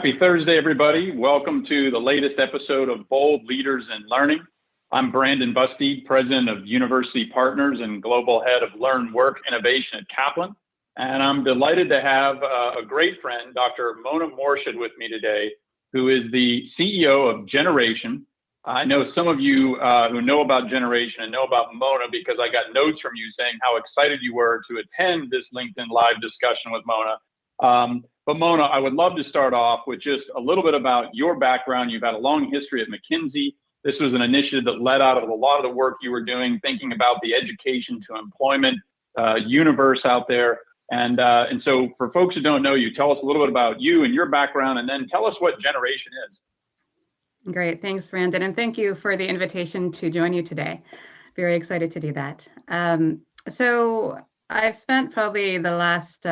Happy Thursday, everybody. Welcome to the latest episode of Bold Leaders in Learning. I'm Brandon Busteed, President of University Partners and Global Head of Learn Work Innovation at Kaplan. And I'm delighted to have a great friend, Dr. Mona Mourshed, with me today, who is the CEO of Generation. I know some of you who know about Generation and know about Mona because I got notes from you saying how excited you were to attend this LinkedIn Live discussion with Mona. But Mona, I would love to start off with just a little bit about your background. You've had a long history at McKinsey. This was an initiative that led out of a lot of the work you were doing, thinking about the education to employment universe out there. And so for folks who don't know you, tell us a little bit about you and your background, and then tell us what Generation is. Great, thanks, Brandon, and thank you for the invitation to join you today. Very excited to do that. So I've spent probably the last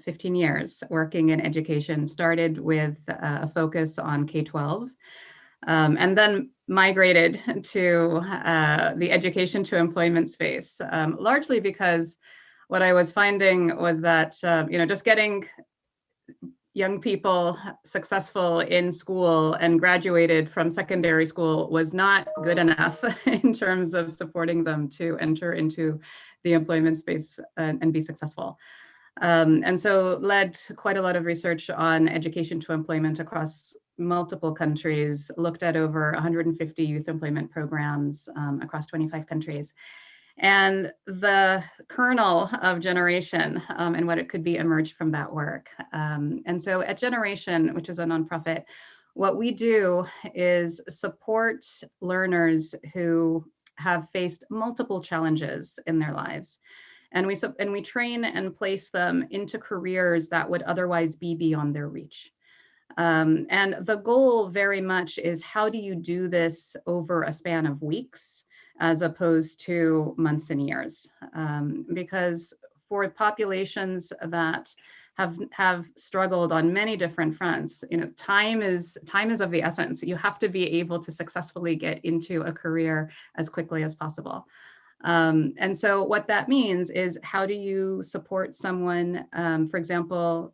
15 years working in education, started with a focus on K-12, and then migrated to the education to employment space, largely because what I was finding was that, just getting young people successful in school and graduated from secondary school was not good enough in terms of supporting them to enter into the employment space and be successful. And so led quite a lot of research on education to employment across multiple countries, looked at over 150 youth employment programs across 25 countries. And the kernel of Generation and what it could be emerged from that work. And so at Generation, which is a nonprofit, what we do is support learners who have faced multiple challenges in their lives. And we train and place them into careers that would otherwise be beyond their reach. And the goal very much is, how do you do this over a span of weeks as opposed to months and years? Because for populations that have struggled on many different fronts, time is of the essence. You have to be able to successfully get into a career as quickly as possible. And so what that means is, how do you support someone, for example,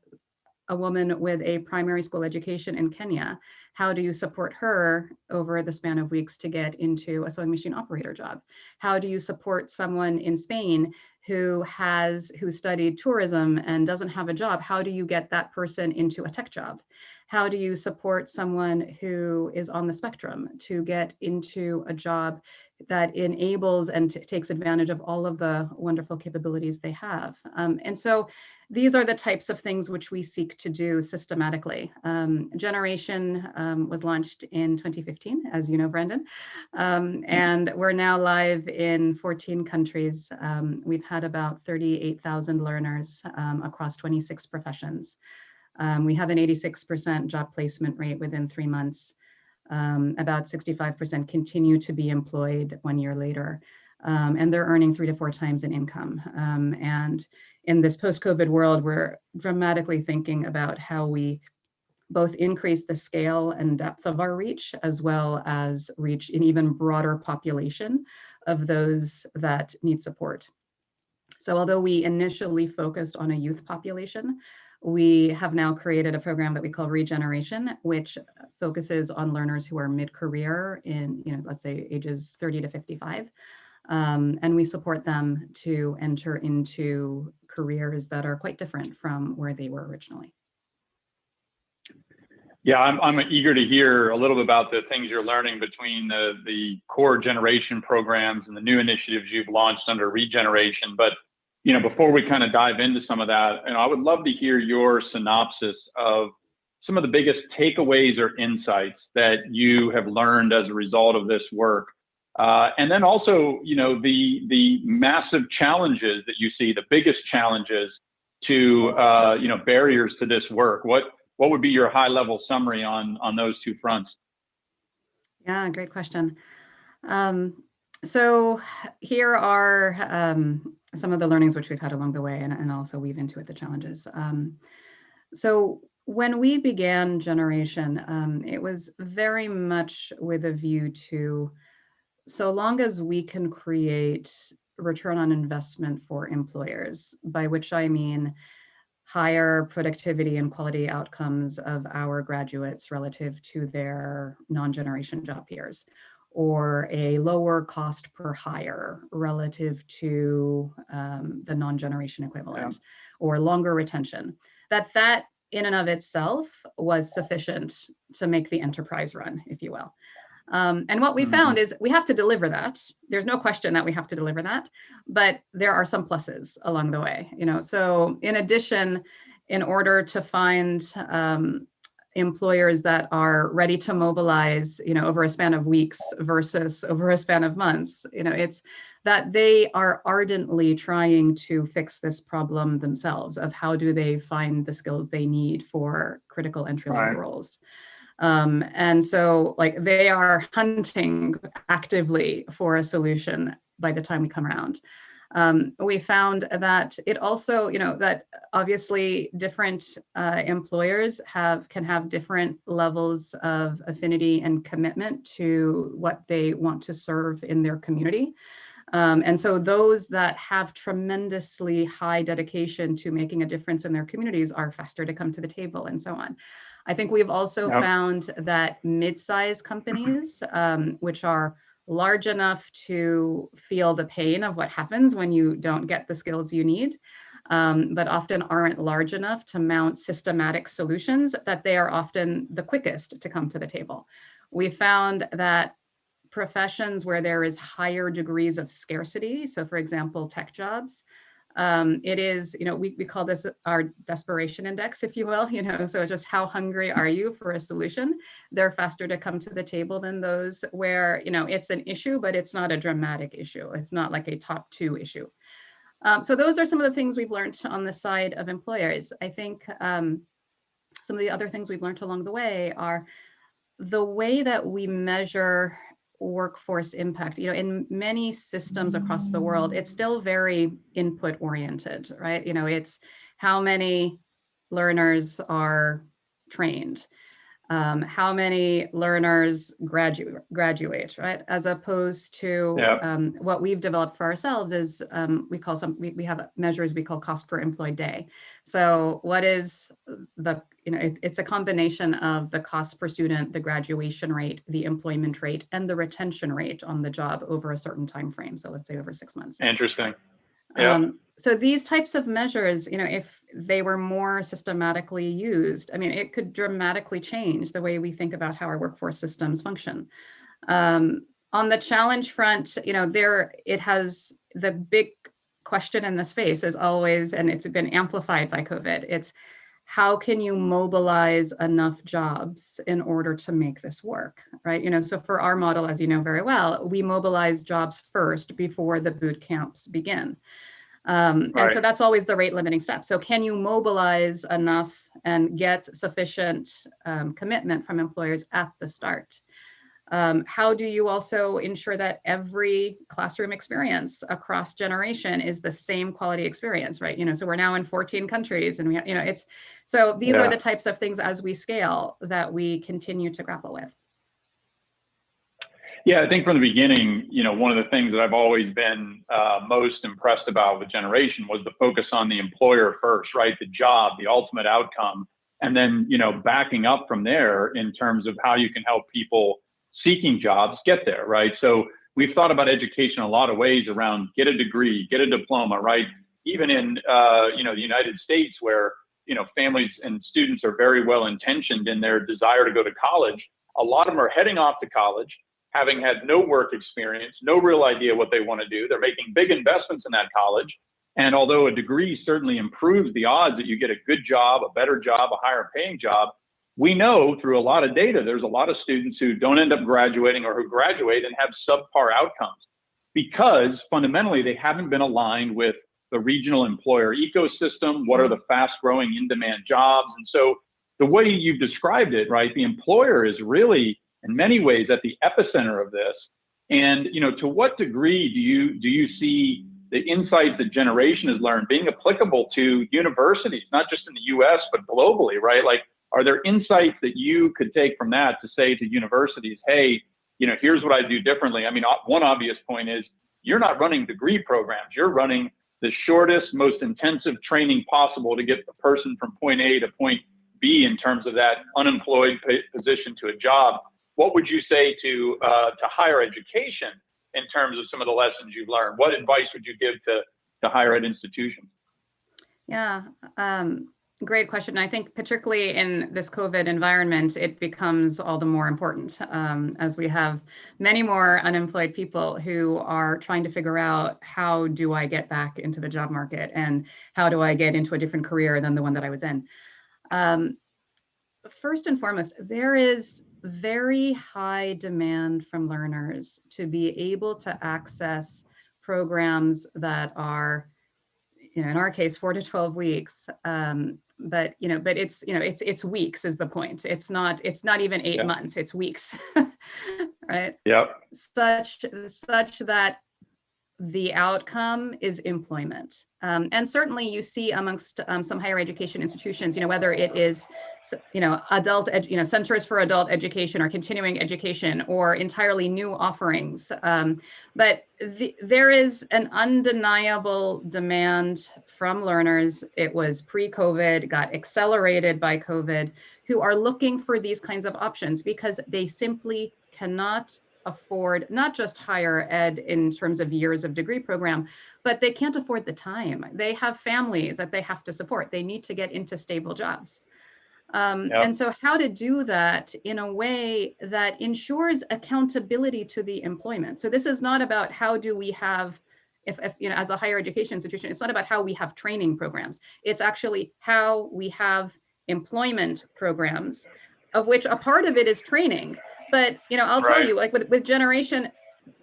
a woman with a primary school education in Kenya? How do you support her over the span of weeks to get into a sewing machine operator job? How do you support someone in Spain who studied tourism and doesn't have a job? How do you get that person into a tech job? How do you support someone who is on the spectrum to get into a job that enables and takes advantage of all of the wonderful capabilities they have? And so these are the types of things which we seek to do systematically. Generation was launched in 2015, as you know, Brandon, and we're now live in 14 countries. We've had about 38,000 learners across 26 professions. We have an 86% job placement rate within 3 months. About 65% continue to be employed 1 year later, and they're earning 3 to 4 times in income. And in this post-COVID world, we're dramatically thinking about how we both increase the scale and depth of our reach, as well as reach an even broader population of those that need support. So although we initially focused on a youth population, we have now created a program that we call Regeneration, which focuses on learners who are mid-career in, let's say ages 30 to 55. And we support them to enter into careers that are quite different from where they were originally. Yeah, I'm eager to hear a little bit about the things you're learning between the core Generation programs and the new initiatives you've launched under Regeneration. But before we kind of dive into some of that, I would love to hear your synopsis of some of the biggest takeaways or insights that you have learned as a result of this work. And then also, the massive challenges that you see, the biggest challenges to, barriers to this work. What would be your high-level summary on those two fronts? Yeah, great question. So here are some of the learnings which we've had along the way, and also weave into it the challenges. So when we began Generation, it was very much with a view to, so long as we can create return on investment for employers, by which I mean higher productivity and quality outcomes of our graduates relative to their non-generation job peers, or a lower cost per hire relative to the non-generation equivalent, or longer retention, that in and of itself was sufficient to make the enterprise run, if you will. And what we found is we have to deliver that. There's no question that we have to deliver that, but there are some pluses along the way. So in addition, in order to find employers that are ready to mobilize, over a span of weeks versus over a span of months, it's that they are ardently trying to fix this problem themselves of how do they find the skills they need for critical entry-level roles. And so they are hunting actively for a solution by the time we come around. We found that it also, that obviously different employers can have different levels of affinity and commitment to what they want to serve in their community. And so those that have tremendously high dedication to making a difference in their communities are faster to come to the table and so on. I think we've also found that mid-sized companies, which are large enough to feel the pain of what happens when you don't get the skills you need, but often aren't large enough to mount systematic solutions, that they are often the quickest to come to the table. We found that professions where there is higher degrees of scarcity, so for example, tech jobs, it is, we call this our desperation index, if you will, so it's just how hungry are you for a solution? They're faster to come to the table than those where, it's an issue, but it's not a dramatic issue. It's not like a top 2 issue. So those are some of the things we've learned on the side of employers. I think some of the other things we've learned along the way are the way that we measure workforce impact. In many systems across the world, it's still very input oriented, right? It's how many learners are trained, how many learners graduate, right? As opposed to what we've developed for ourselves is we have measures we call cost per employed day. So what is the, it's a combination of the cost per student, the graduation rate, the employment rate, and the retention rate on the job over a certain time frame. So let's say over 6 months. Interesting. So these types of measures, if they were more systematically used, it could dramatically change the way we think about how our workforce systems function. On the challenge front, it has the big question in the space is always, and it's been amplified by COVID, it's how can you mobilize enough jobs in order to make this work, right? So for our model, as you know very well, we mobilize jobs first before the boot camps begin. And so that's always the rate limiting step. So can you mobilize enough and get sufficient commitment from employers at the start? How do you also ensure that every classroom experience across generation is the same quality experience, right? So we're now in 14 countries and we have, so these are the types of things as we scale that we continue to grapple with. Yeah, I think from the beginning, one of the things that I've always been most impressed about with generation was the focus on the employer first, right? The job, the ultimate outcome, and then, backing up from there in terms of how you can help people seeking jobs get there, right? So we've thought about education in a lot of ways around get a degree, get a diploma, right? Even in, the United States where, families and students are very well intentioned in their desire to go to college, a lot of them are heading off to college, having had no work experience, no real idea what they want to do. They're making big investments in that college. And although a degree certainly improves the odds that you get a good job, a better job, a higher paying job, we know through a lot of data, there's a lot of students who don't end up graduating or who graduate and have subpar outcomes because fundamentally they haven't been aligned with the regional employer ecosystem. What are the fast growing in-demand jobs? And so the way you've described it, right, the employer is really in many ways at the epicenter of this. And, to what degree do you see the insights that generation has learned being applicable to universities, not just in the US, but globally, right? Like, are there insights that you could take from that to say to universities, hey, here's what I do differently? One obvious point is you're not running degree programs. You're running the shortest, most intensive training possible to get the person from point A to point B in terms of that unemployed position to a job, what would you say to higher education in terms of some of the lessons you've learned? What advice would you give to higher ed institutions? Yeah, great question. I think particularly in this COVID environment, it becomes all the more important as we have many more unemployed people who are trying to figure out, how do I get back into the job market and how do I get into a different career than the one that I was in? First and foremost, there is very high demand from learners to be able to access programs that are, in our case, 4 to 12 weeks. But it's weeks is the point. It's not even 8 months, it's weeks, right? Yep. Such that the outcome is employment. And certainly you see amongst some higher education institutions, whether it is, centers for adult education or continuing education or entirely new offerings. But there is an undeniable demand from learners. It was pre-COVID, got accelerated by COVID, who are looking for these kinds of options because they simply cannot afford not just higher ed in terms of years of degree program, but they can't afford the time. They have families that they have to support. They need to get into stable jobs. And so how to do that in a way that ensures accountability to the employment. So this is not about how do we have, if as a higher education institution, it's not about how we have training programs. It's actually how we have employment programs, of which a part of it is training. But I'll tell you, like with Generation,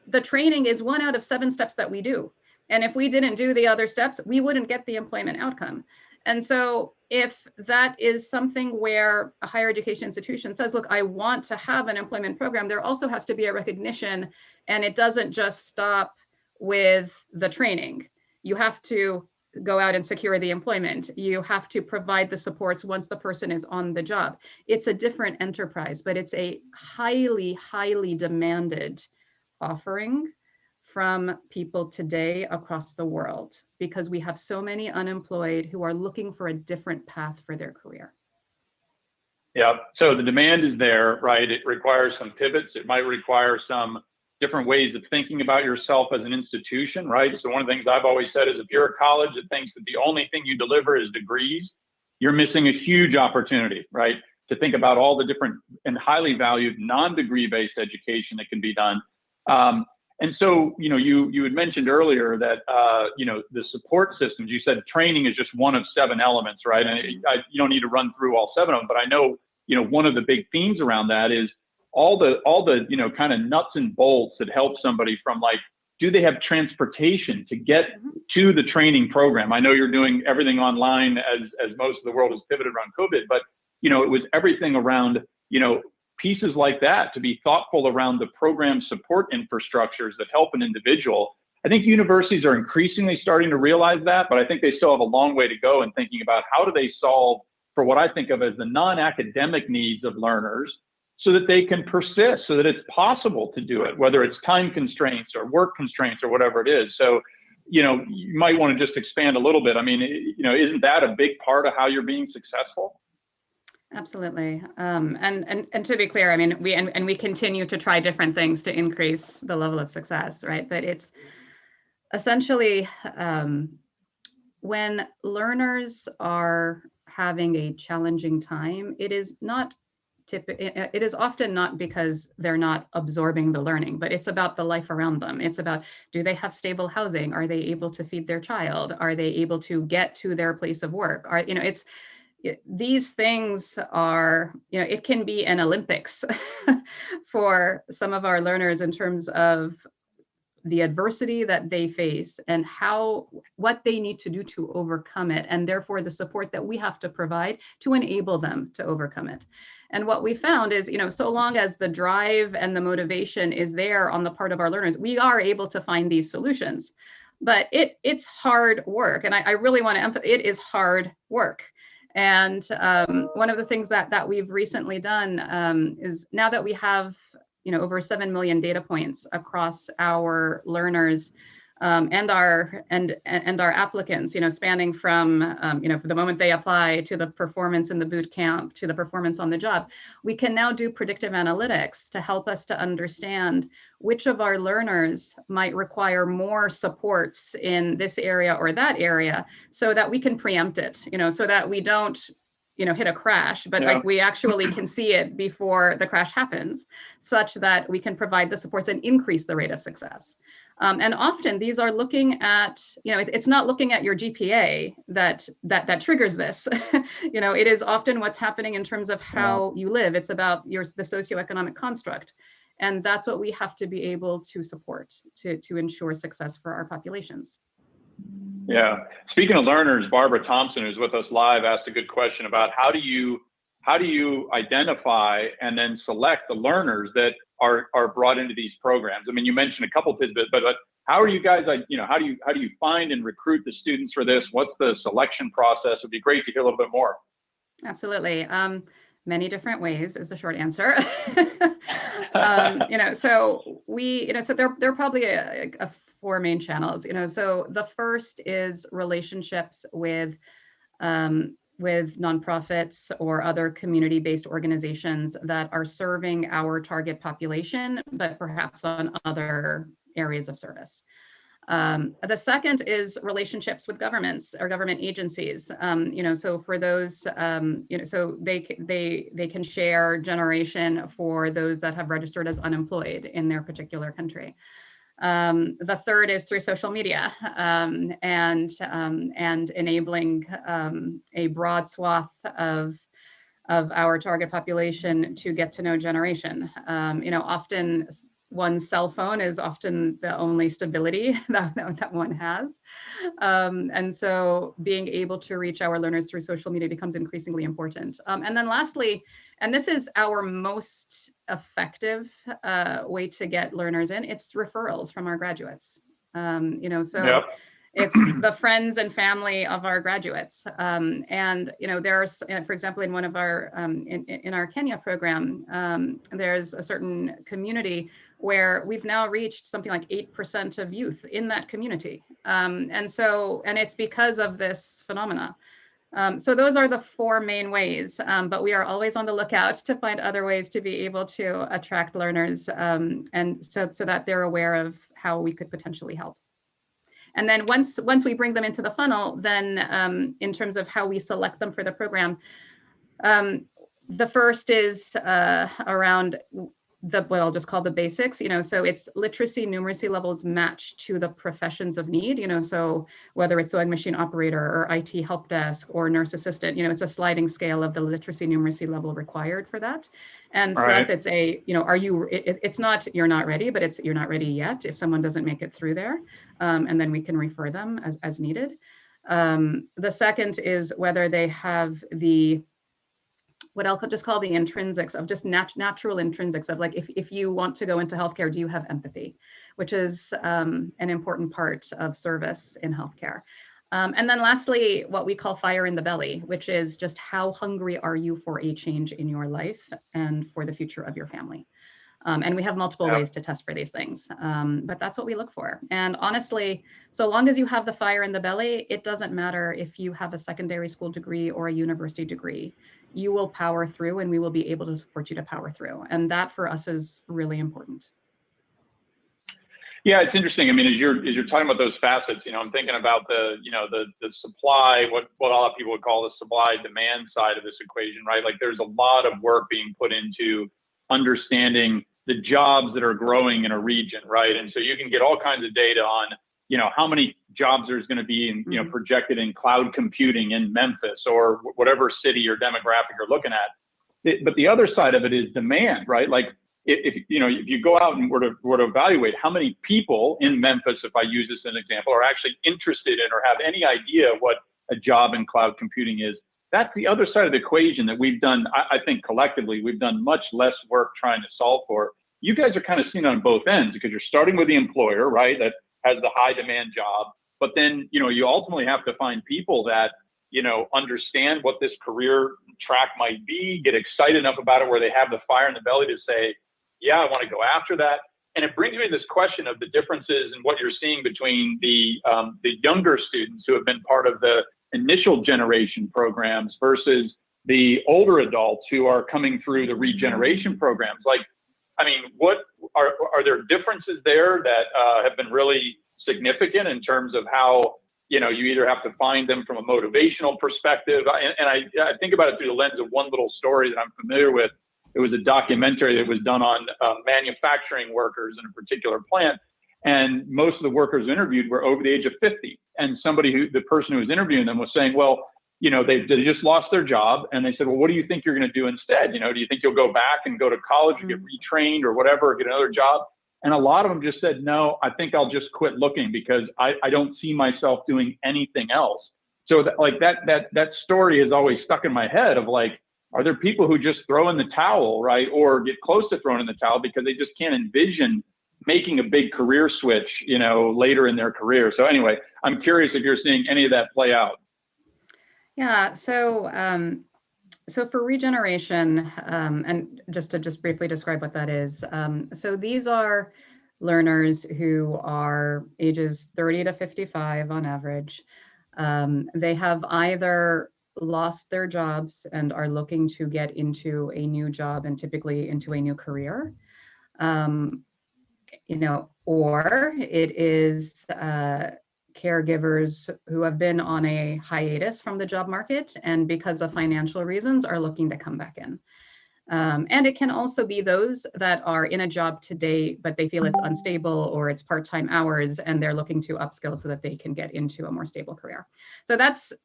the training is 1 out of 7 steps that we do. And if we didn't do the other steps, we wouldn't get the employment outcome. And so if that is something where a higher education institution says, look, I want to have an employment program, there also has to be a recognition, and it doesn't just stop with the training. You have to go out and secure the employment. You have to provide the supports once the person is on the job. It's a different enterprise, but it's a highly, highly demanded offering from people today across the world because we have so many unemployed who are looking for a different path for their career. Yeah, so the demand is there, right? It requires some pivots. It might require some different ways of thinking about yourself as an institution, right? So one of the things I've always said is if you're a college that thinks that the only thing you deliver is degrees, you're missing a huge opportunity, right? To think about all the different and highly valued non-degree based education that can be done. And so, you had mentioned earlier that, the support systems, you said training is just one of 7 elements, right? And you don't need to run through all 7 of them, but I know, one of the big themes around that is all the kind of nuts and bolts that help somebody from like, do they have transportation to get to the training program? I know you're doing everything online as most of the world has pivoted around COVID, but, it was everything around, pieces like that to be thoughtful around the program support infrastructures that help an individual. I think universities are increasingly starting to realize that, but I think they still have a long way to go in thinking about how do they solve for what I think of as the non-academic needs of learners so that they can persist, so that it's possible to do it, whether it's time constraints or work constraints or whatever it is. So, you might want to just expand a little bit. I mean, isn't that a big part of how you're being successful? Absolutely. And to be clear, I mean, we continue to try different things to increase the level of success, right? But it's essentially when learners are having a challenging time, it is often not because they're not absorbing the learning, but it's about the life around them. It's about, do they have stable housing? Are they able to feed their child? Are they able to get to their place of work? These things are, it can be an Olympics for some of our learners in terms of the adversity that they face and what they need to do to overcome it, and therefore the support that we have to provide to enable them to overcome it. And what we found is, so long as the drive and the motivation is there on the part of our learners, we are able to find these solutions. But it's hard work, and I really want to emphasize, it is hard work. And one of the things that we've recently done is, now that we have over 7 million data points across our learners, and our applicants, spanning from the moment they apply to the performance in the boot camp to the performance on the job. We can now do predictive analytics to help us to understand which of our learners might require more supports in this area or that area, so that we can preempt it, so that we don't hit a crash, but like we actually can see it before the crash happens, such that we can provide the supports and increase the rate of success. And often these are looking at, it's not looking at your GPA that triggers this. It is often what's happening in terms of how you live. It's about the socioeconomic construct. And that's what we have to be able to support to ensure success for our populations. Yeah. Speaking of learners, Barbara Thompson, who's with us live, asked a good question about how do you identify and then select the learners that are brought into these programs? I mean, you mentioned a couple tidbits, but how are you guys, how do you find and recruit the students for this? What's the selection process? It'd be great to hear a little bit more. Absolutely. Many different ways is the short answer. So there are probably a four main channels. So the first is relationships with nonprofits or other community-based organizations that are serving our target population, but perhaps on other areas of service. The second is relationships with governments or government agencies. So for those, so they can share generation for those that have registered as unemployed in their particular country. The third is through social media and enabling a broad swath of our target population to get to know generation. Often one's cell phone is often the only stability that one has. And so being able to reach our learners through social media becomes increasingly important. And then lastly, and this is our most effective way to get learners in, it's referrals from our graduates. It's the friends and family of our graduates. There's, for example, in one of our, in our Kenya program, there's a certain community where we've now reached something like 8% of youth in that community. And it's because of this phenomena. So those are the four main ways, but we are always on the lookout to find other ways to be able to attract learners, and so that they're aware of how we could potentially help. And then once we bring them into the funnel, then in terms of how we select them for the program, the first is around what I'll just call the basics, so it's literacy, numeracy levels matched to the professions of need, so whether it's sewing machine operator or IT help desk or nurse assistant, it's a sliding scale of the literacy, numeracy level required for that. And for us, it's it's not, you're not ready, but it's, you're not ready yet if someone doesn't make it through there. And then we can refer them as needed. The second is whether they have what I'll just call the intrinsics of just natural intrinsics of, like, if you want to go into healthcare, do you have empathy, which is an important part of service in healthcare. And then lastly, what we call fire in the belly, which is just how hungry are you for a change in your life and for the future of your family. And we have multiple ways to test for these things, but that's what we look for. And honestly, so long as you have the fire in the belly, it doesn't matter if you have a secondary school degree or a university degree. You will power through, and we will be able to support you to power through. And that for us is really important. Yeah, it's interesting. I mean, as you're talking about those facets, I'm thinking about the supply, what a lot of people would call the supply demand side of this equation, right? Like, there's a lot of work being put into understanding the jobs that are growing in a region, right? And so you can get all kinds of data on, how many jobs there's going to be in, projected in cloud computing in Memphis or whatever city or demographic you're looking at. But the other side of it is demand, right? Like, if you go out and were to evaluate how many people in Memphis, if I use this as an example, are actually interested in or have any idea what a job in cloud computing is, that's the other side of the equation that we've done. I think collectively, we've done much less work trying to solve for. You guys are kind of seen on both ends, because you're starting with the employer, right, that has the high demand job, but then, you ultimately have to find people that, understand what this career track might be, get excited enough about it where they have the fire in the belly to say, yeah, I want to go after that. And it brings me to this question of the differences in what you're seeing between the younger students who have been part of the initial generation programs versus the older adults who are coming through the regeneration programs. Like, I mean, what are there differences there that have been really significant in terms of how, you know, you either have to find them from a motivational perspective? And I think about it through the lens of one little story that I'm familiar with. It was a documentary that was done on manufacturing workers in a particular plant. And most of the workers interviewed were over the age of 50. And the person who was interviewing them was saying, well, you know, they just lost their job. And they said, well, what do you think you're going to do instead? You know, do you think you'll go back and go to college and get retrained or whatever, or get another job? And a lot of them just said, no, I think I'll just quit looking because I don't see myself doing anything else. So that story has always stuck in my head of like, are there people who just throw in the towel, right? Or get close to throwing in the towel because they just can't envision making a big career switch, you know, later in their career. So anyway, I'm curious if you're seeing any of that play out. Yeah, so for regeneration, and just to briefly describe what that is. So these are learners who are ages 30 to 55 on average. They have either lost their jobs and are looking to get into a new job and typically into a new career, you know, or it is caregivers who have been on a hiatus from the job market and because of financial reasons are looking to come back in. And it can also be those that are in a job today, but they feel it's unstable or it's part-time hours and they're looking to upskill so that they can get into a more stable career. So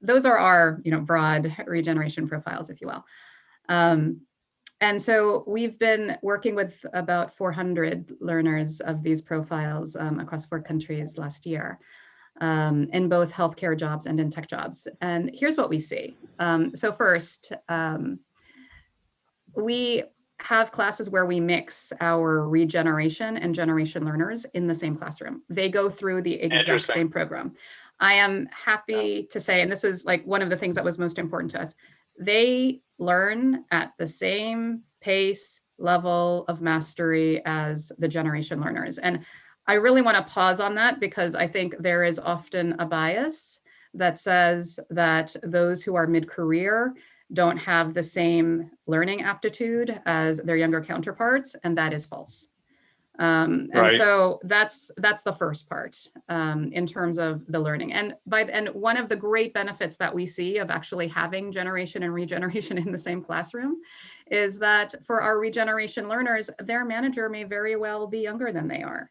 those are our, you know, broad regeneration profiles, if you will. And so we've been working with about 400 learners of these profiles across 4 countries last year, in both healthcare jobs and in tech jobs. And here's what we see. So first, we have classes where we mix our regeneration and generation learners in the same classroom. They go through the exact same program. I am happy to say, and this is like one of the things that was most important to us, they learn at the same pace, level of mastery as the generation learners. And I really want to pause on that because I think there is often a bias that says that those who are mid-career don't have the same learning aptitude as their younger counterparts, and that is false. And so that's the first part in terms of the learning. And one of the great benefits that we see of actually having generation and regeneration in the same classroom is that for our regeneration learners, their manager may very well be younger than they are.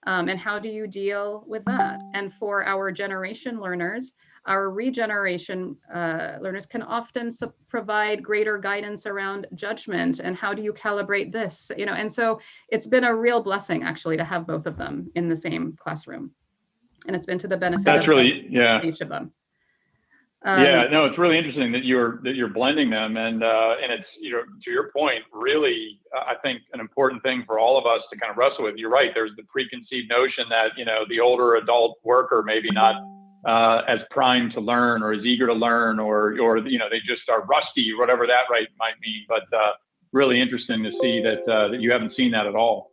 And how do you deal with that? And for our generation learners, our regeneration learners can often provide greater guidance around judgment and how do you calibrate this, you know, and so it's been a real blessing actually to have both of them in the same classroom, and it's been to the benefit of each of them. No, it's really interesting that you're blending them, and it's, you know, to your point, really, I think an important thing for all of us to kind of wrestle with. You're right. There's the preconceived notion that, you know, the older adult worker maybe not as primed to learn or as eager to learn, or you know, they just are rusty, or whatever that might mean. But really interesting to see that you haven't seen that at all.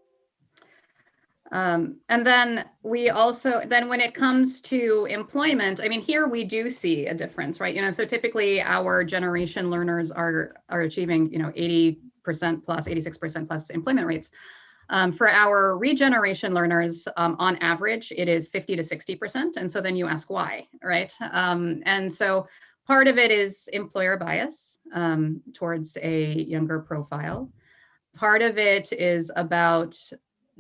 And then we also, when it comes to employment, I mean, here we do see a difference, right? You know, so typically our generation learners are achieving, you know, 80% plus, 86% plus employment rates. For our regeneration learners, on average, it is 50 to 60%. And so then you ask why, right? And so part of it is employer bias towards a younger profile. Part of it is about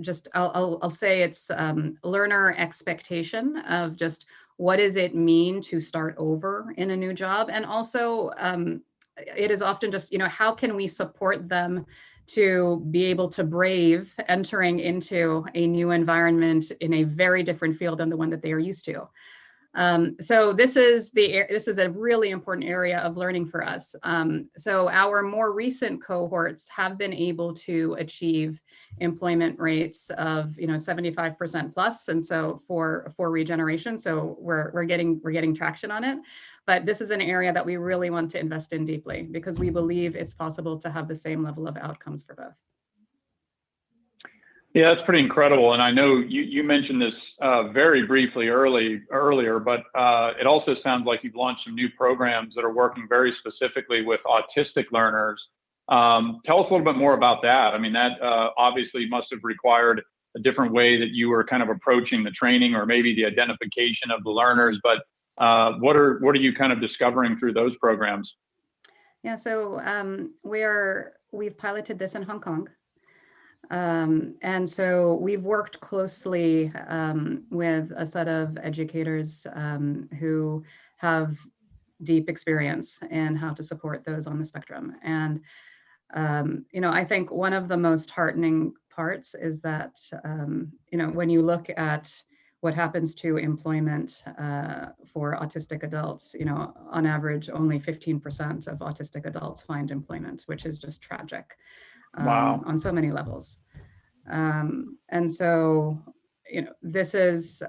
just, I'll say it's learner expectation of just what does it mean to start over in a new job? And also it is often just, you know, how can we support them to be able to brave entering into a new environment in a very different field than the one that they are used to. So this is a really important area of learning for us. So our more recent cohorts have been able to achieve employment rates of, you know, 75% plus, and so for regeneration, so we're getting traction on it. But this is an area that we really want to invest in deeply because we believe it's possible to have the same level of outcomes for both. Yeah, that's pretty incredible. And I know you mentioned this very briefly earlier, but it also sounds like you've launched some new programs that are working very specifically with autistic learners. Tell us a little bit more about that. I mean, that obviously must have required a different way that you were kind of approaching the training or maybe the identification of the learners. But what are you kind of discovering through those programs? Yeah, so we've piloted this in Hong Kong. And so we've worked closely with a set of educators who have deep experience in how to support those on the spectrum. And, I think one of the most heartening parts is that, when you look at what happens to employment for autistic adults, on average, only 15% of autistic adults find employment, which is just tragic. Wow. On so many levels. And so, this is,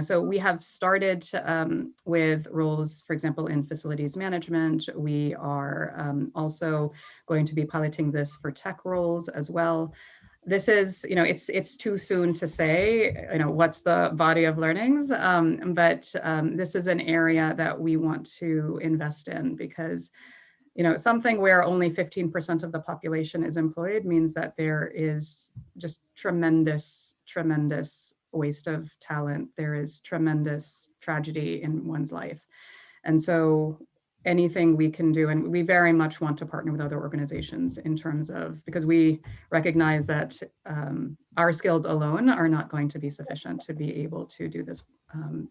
so we have started with roles, for example, in facilities management. We are also going to be piloting this for tech roles as well. This is, it's too soon to say, what's the body of learnings, but this is an area that we want to invest in because something where only 15% of the population is employed means that there is just tremendous waste of talent. There is tremendous tragedy in one's life. And so anything we can do, and we very much want to partner with other organizations in terms of, because we recognize that our skills alone are not going to be sufficient to be able to do this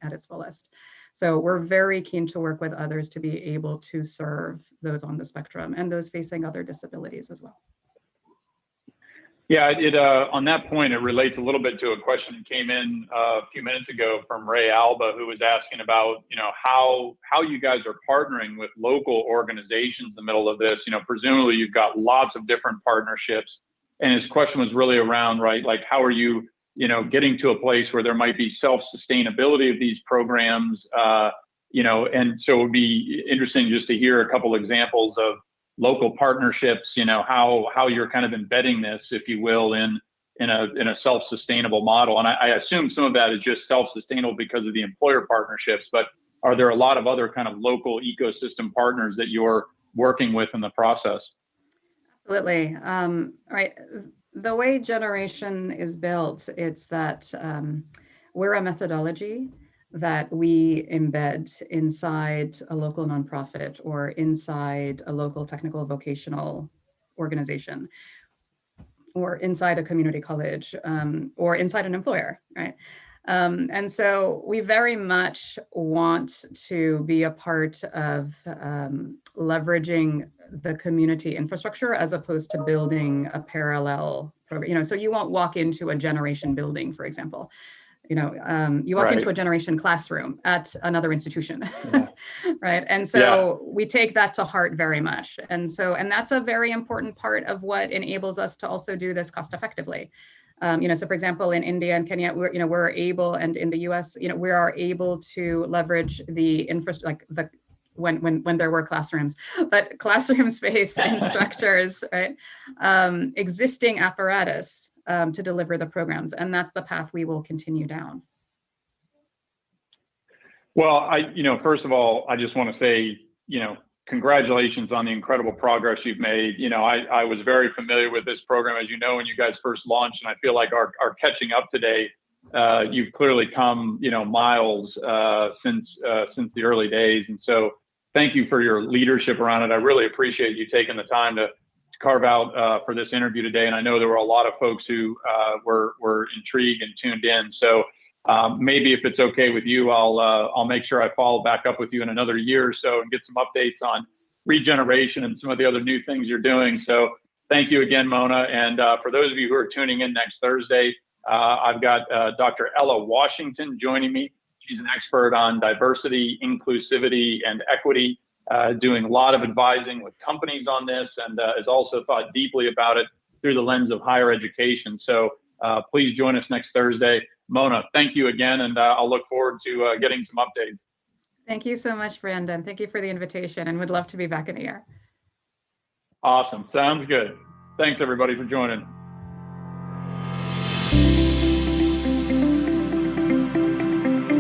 at its fullest. So we're very keen to work with others to be able to serve those on the spectrum and those facing other disabilities as well. Yeah, on that point, it relates a little bit to a question that came in a few minutes ago from Ray Alba, who was asking about, how you guys are partnering with local organizations in the middle of this. Presumably you've got lots of different partnerships, and his question was really around, right, like how are you, getting to a place where there might be self-sustainability of these programs, and so it would be interesting just to hear a couple examples of local partnerships, how you're kind of embedding this, if you will, in a self-sustainable model. And I assume some of that is just self-sustainable because of the employer partnerships, but are there a lot of other kind of local ecosystem partners that you're working with in the process? Absolutely. Right. The way Generation is built, it's that we're a methodology that we embed inside a local nonprofit or inside a local technical vocational organization or inside a community college or inside an employer, right? And so we very much want to be a part of leveraging the community infrastructure as opposed to building a parallel program. So you won't walk into a Generation building, for example. You walk Right. into a Generation classroom at another institution, Yeah. right? And so we take that to heart very much. And that's a very important part of what enables us to also do this cost effectively. So for example, in India and Kenya, we're able, and in the US, we are able to leverage the infrastructure, like when there were classrooms, but classroom space instructors, right? Existing apparatus to deliver the programs. And that's the path we will continue down. Well, first of all, I just want to say, congratulations on the incredible progress you've made. I was very familiar with this program, as you know, when you guys first launched, and I feel like our catching up today, you've clearly come, miles since the early days. And so thank you for your leadership around it. I really appreciate you taking the time to carve out for this interview today. And I know there were a lot of folks who were intrigued and tuned in. So maybe if it's okay with you, I'll make sure I follow back up with you in another year or so and get some updates on regeneration and some of the other new things you're doing. So thank you again, Mona. And for those of you who are tuning in next Thursday, I've got Dr. Ella Washington joining me. She's an expert on diversity, inclusivity, and equity, doing a lot of advising with companies on this, and has also thought deeply about it through the lens of higher education. So please join us next Thursday. Mona, thank you again, and I'll look forward to getting some updates. Thank you so much, Brandon. Thank you for the invitation, and would love to be back in the air. Awesome. Sounds good. Thanks, everybody, for joining.